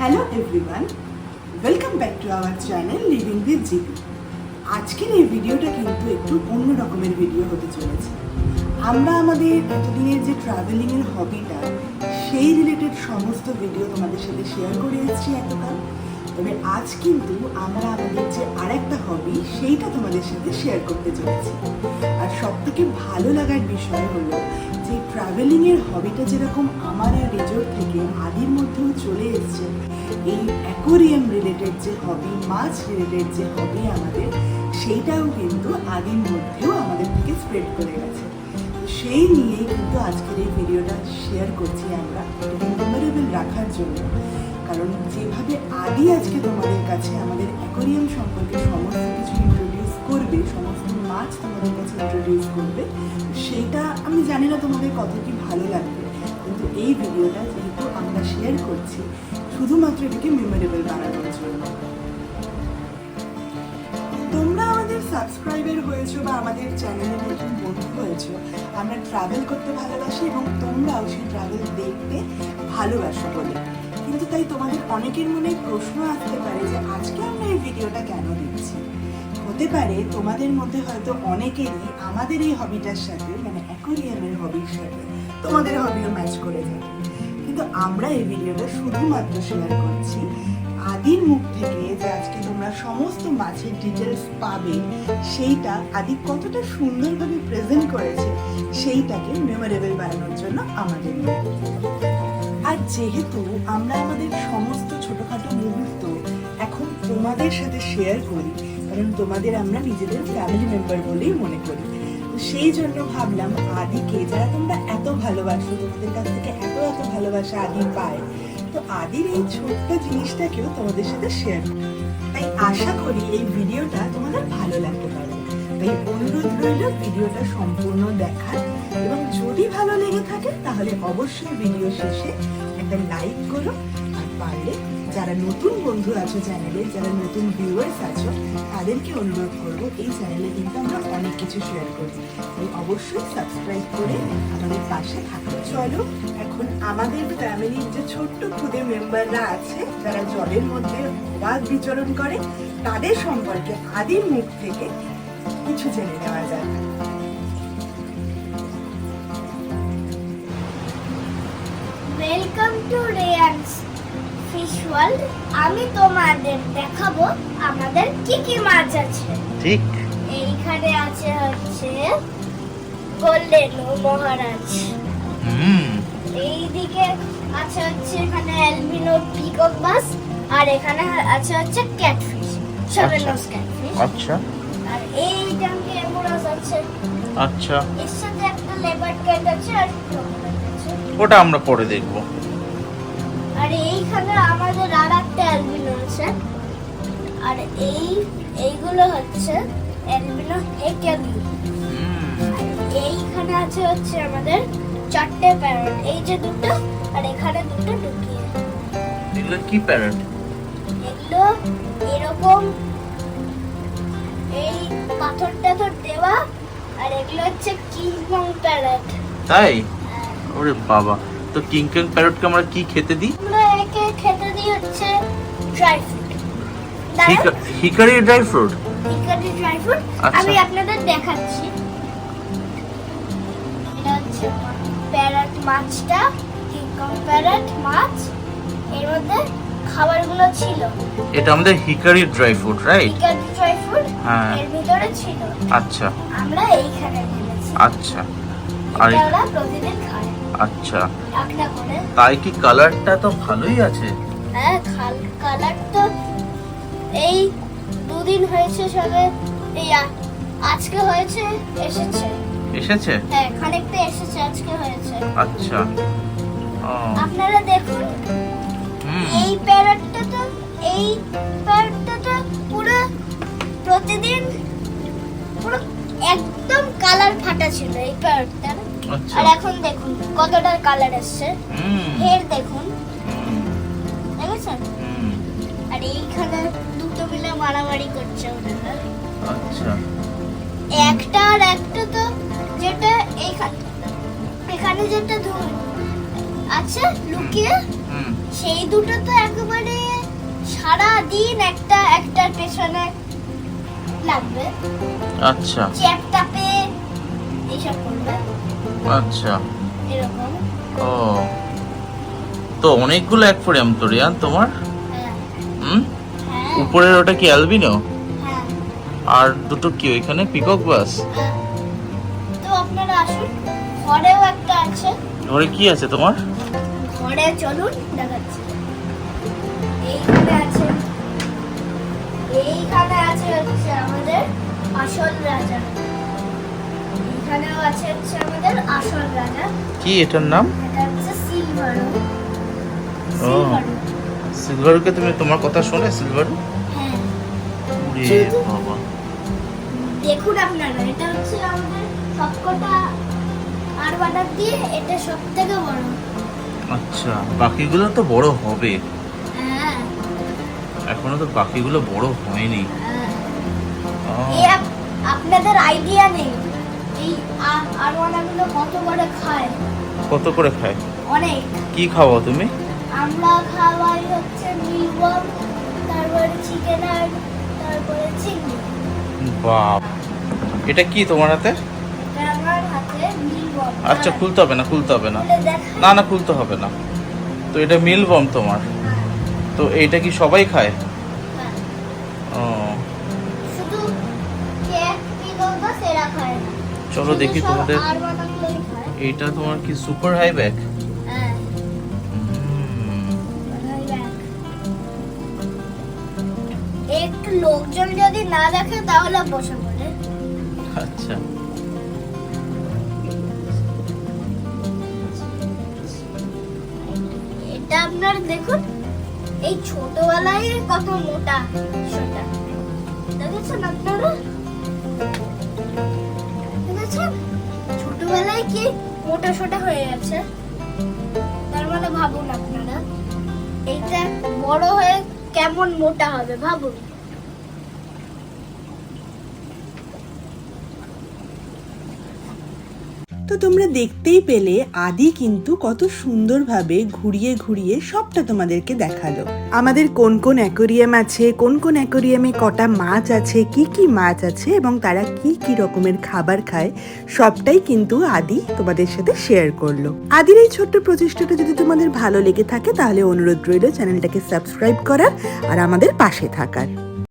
Hello everyone, welcome back to our channel living with GP. আজকের এই ভিডিওটা কিন্তু একটু অন্য রকমের ভিডিও হতে চলেছে। আমরা আমাদের এতদিনের যে ট্রাভেলিংয়ের হবিটা, সেই রিলেটেড সমস্ত ভিডিও তোমাদের সাথে শেয়ার করে এসেছি এতকাল। তবে আজ কিন্তু আমরা আমাদের যে আরেকটা হবি সেইটা তোমাদের সাথে শেয়ার করতে চলেছি। আর সবথেকে ভালো লাগার বিষয় হলো যে ট্রাভেলিংয়ের হবিটা যেরকম আমার আর রিজোর্ট থেকে আদির মধ্যেও চলে এসছে, এই অ্যাকোরিয়াম রিলেটেড যে হবি, মাছ রিলেটেড যে হবি আমাদের, সেইটাও কিন্তু আদির মধ্যেও আমাদের থেকে স্প্রেড করে গেছে। সেই নিয়েই কিন্তু আজকের এই ভিডিওটা শেয়ার করছি আমরা, এটা মেমোরেবল রাখার জন্য। কারণ যেভাবে আদি আজকে তোমাদের কাছে আমাদের অ্যাকোরিয়াম সম্পর্কে সমস্ত কিছু ইন্ট্রোডিউস করবে, সমস্ত মাছ তোমাদের কাছে ইন্ট্রোডিউস করবে, সেইটা আমি জানি না তোমাদের কত কি ভালো লাগবে। কিন্তু এই ভিডিওটা যেহেতু আমরা শেয়ার করছি শুধুমাত্র এটাকে মেমোরেবল বানানোর জন্য। তোমরা আমাদের সাবস্ক্রাইবার হয়েছো বা আমাদের চ্যানেলের নতুন বন্ধু হয়েছো। আমরা ট্রাভেল করতে ভালোবাসি এবং তোমরাও সেই ট্রাভেল দেখতে ভালোবাসো বলে। কিন্তু তাই তোমাদের অনেকের মনে প্রশ্ন আসতে পারে যে আজকে আমরা এই ভিডিওটা কেন দিচ্ছি। হতে পারে তোমাদের মধ্যে হয়তো অনেকেরই আমাদের এই হবিটার সাথে, মানে অ্যাকোরিয়ামের হবির সাথে তোমাদের হবিও ম্যাচ করে যাবে। কিন্তু আমরা এই ভিডিওটা শুধুমাত্র শেয়ার করছি আদির মুখ থেকে, যে আজকে তোমরা সমস্ত মাছের ডিটেলস পাবে, সেইটা আদি কতটা সুন্দরভাবে প্রেজেন্ট করেছে সেইটাকে মেমোরেবল বানানোর জন্য আমাদের নিয়ে। আর যেহেতু আমরা আমাদের সমস্ত ছোটখাটো মুহূর্ত এখন তোমাদের সাথে শেয়ার করি, কারণ তোমাদের আমরা নিজেদের ফ্যামিলি মেম্বার বলেই মনে করি, তো সেই জন্য ভাবলাম আদিকে, যারা তোমরা এত ভালোবাসো, তোমাদের কাছ থেকে এত এত ভালোবাসা আদি পায়, তো আদির এই ছোট্ট জিনিসটাকেও তোমাদের সাথে শেয়ার করি। তাই আশা করি এই ভিডিওটা তোমাদের ভালো লাগতে পারে। তাই অনুরোধ রইল ভিডিওটা সম্পূর্ণ দেখার, এবং যদি ভালো লেগে থাকে তাহলে অবশ্যই ভিডিও শেষে একটা লাইক করো। আর পারলে যারা নতুন বন্ধু আছো চ্যানেলে, যারা নতুন ভিউয়ার্স আছো, তাদেরকে অনুরোধ করবো, এই চ্যানেলে কিন্তু আমরা অনেক কিছু শেয়ার করি, তাই অবশ্যই সাবস্ক্রাইব করে আমাদের পাশে থাকো। চলো এখন আমাদের ফ্যামিলির যে ছোট্ট ক্ষুদে মেম্বাররা আছে, যারা জলের মধ্যে অবাধ বিচরণ করে, তাদের সম্পর্কে আদির মুখ থেকে কিছু জেনে নেওয়া যায়। Welcome to Reyan's fish world. আমি তোমাদের দেখাবো আমাদের কি কি মাছ আছে। ঠিক, এইখানে আছে হচ্ছে গোল্ডেন মহারাজ, এইদিকে আছে হচ্ছে এখানে অ্যালবিনো পিকক মাছ, আর এখানে আছে হচ্ছে ক্যাটফিশ, সবেনস ক্যাটফিশ। আচ্ছা, আর এই ট্যাঙ্কে এমোরাস আছে। আচ্ছা, এর সাথে একটা লেপার্ড ক্যাট আছে আর ক্রোকোডাইল আছে। ওটা আমরা পরে দেখবো। আর এইখানে আমাদের আর একটা অ্যালবিনো আছে। আর এইগুলো হচ্ছে অ্যালবিনো হেকেলি। এইখানে আছে হচ্ছে আমাদের চারটে প্যারট, এই যে দুটো আর এখানে দুটো ঢুকিয়ে। এগুলো কি প্যারট? এগুলো এরকম এই পাথর টাথর দেওয়া, আর এগুলো হচ্ছে কিংকং প্যারট। তাই? ওরে বাবা, তো কিংকং প্যারটকে আমরা কি খেতে দিই? আমরা একে খেতে দিই হচ্ছে dry fruit. Hikari dry fruit. Hikari dry fruit আচ্ছা। আমি আপনাদের দেখাচ্ছি। এটা হচ্ছে প্যারট মাছটা, কিংকং প্যারট মাছ, এর মধ্যে খাবারগুলো ছিল। এটা আমাদের Hikari dry fruit, right? Hikari dry fruit হ্যাঁ। এর ভিতরে ছিল। আচ্ছা, আমরা এইখানে ঢেলেছি। আচ্ছা, আর এটা ওরা প্রতিদিন খায়। আচ্ছা, একটা করে। তাই কি কালারটা তো ভালোই আছে? হ্যাঁ, কালার তো এই দুদিন হয়েছে সবে, এই আজকে হয়েছে, এসেছে। এসেছে? হ্যাঁ, খানিকটা এসেছে, আজকে হয়েছে। আচ্ছা, ও, আপনারা দেখুন, এই প্যারটটা তো পুরো প্রতিদিন পুরো একদম কালার ফাটা ছিল এই প্যারটটা। আচ্ছা, আর এখন দেখুন কতটা কালার এসছে। হের দেখুন, দেখেছেন? আর এইখানে দুটো মিলে মারামারি করছে ওরা। আচ্ছা, একটা আর একটা তো যেটা এখানে যেটা আছে লুকিয়ে, সেই দুটো তো একেবারে সারা দিন একটা একটার পেছনে লাগবে, আচ্ছা চ্যাপটাপে এইসব করবে, আচ্ছা। এরকম। ও, তো অনেকগুলো অ্যাকোয়ারিয়াম তো রিয়ান তোমার। হ্যাঁ হুম, হ্যাঁ উপরের ওটা কি অ্যালবিনো, হ্যাঁ আর দুটো কি ওইখানে পিকক বাস? হ্যাঁ। তো আপনারা আসুন, ঘরেও একটা আছে। ঘরে কি আছে তোমার? ঘরে চলুন দেখাচ্ছি। এইখানে আছে, এইখানে আছে হচ্ছে আমাদের আসল রাজা। এখানেও আছে হচ্ছে আমাদের আসল রাজা। কি এটার নাম? এটা হচ্ছে সিলভারো। ও, সিলভারকে তুমি তোমার কথা শোনে সিলভার? হ্যাঁ, ওরে বাবা, দেখুন আপনারা, এটা হচ্ছে আমাদের সবকটা আর বাটার দিয়ে এটা সব থেকে বড়। আচ্ছা, বাকিগুলো তো বড় হবে, হ্যাঁ এখনো তো বাকিগুলো বড় হয়নি। হ্যাঁ। ও, আপনাদের আইডিয়া নেই এই আরওয়ানাগুলো কত করে খায়। কত করে খায়? অনেক। কি খাওয়া তুমি? আমরা খাওয়াই হচ্ছে মিলবম, তারপরে চিকেন আর তারপরে চিংড়ি। বাপ, এটা কি তোমার হাতে? এটা আমার হাতে মিলবম। আচ্ছা, খুলতে হবে না, খুলতে হবে না, খুলে দেখাই? না না খুলতে হবে না। তো এটা মিল বম তোমার, হ্যাঁ, তো এইটা কি সবাই খায়? হ্যাঁ। ও, শুধু কেক পিগলটা সেরা খায় না। চলো দেখি শুধু সব তোমাদের। আরওয়ানাগুলোই খায়। এইটা তোমার কি সুপার হাই ব্যাগ? হ্যাঁ, ওটাই ব্যাগ। একটু লোকজন যদি না দেখে তাহলে বসে পড়ে। আচ্ছা, এটা আপনার দেখুন, এই ছোটবেলায় কত মোটা সেটা দেখেছেন আপনারা? দেখেছেন ছোটবেলায় কি মোটা সোটা হয়ে গেছে, তার মানে ভাবুন আপনারা এইটা বড় হয়ে কেমন মোটা হবে ভাবুন। তো তোমরা দেখতেই পেলে আদি কিন্তু কত সুন্দরভাবে ঘুরিয়ে ঘুরিয়ে সবটা তোমাদেরকে দেখালো। আমাদের কোন কোন অ্যাকোরিয়াম আছে, কোন কোন অ্যাকোরিয়ামে কটা মাছ আছে, কি কি মাছ আছে এবং তারা কি কি রকমের খাবার খায়, সবটাই কিন্তু আদি তোমাদের সাথে শেয়ার করলো। আদির এই ছোট্ট প্রচেষ্টাটা যদি তোমাদের ভালো লেগে থাকে তাহলে অনুরোধ রইল চ্যানেলটাকে সাবস্ক্রাইব করার আর আমাদের পাশে থাকার।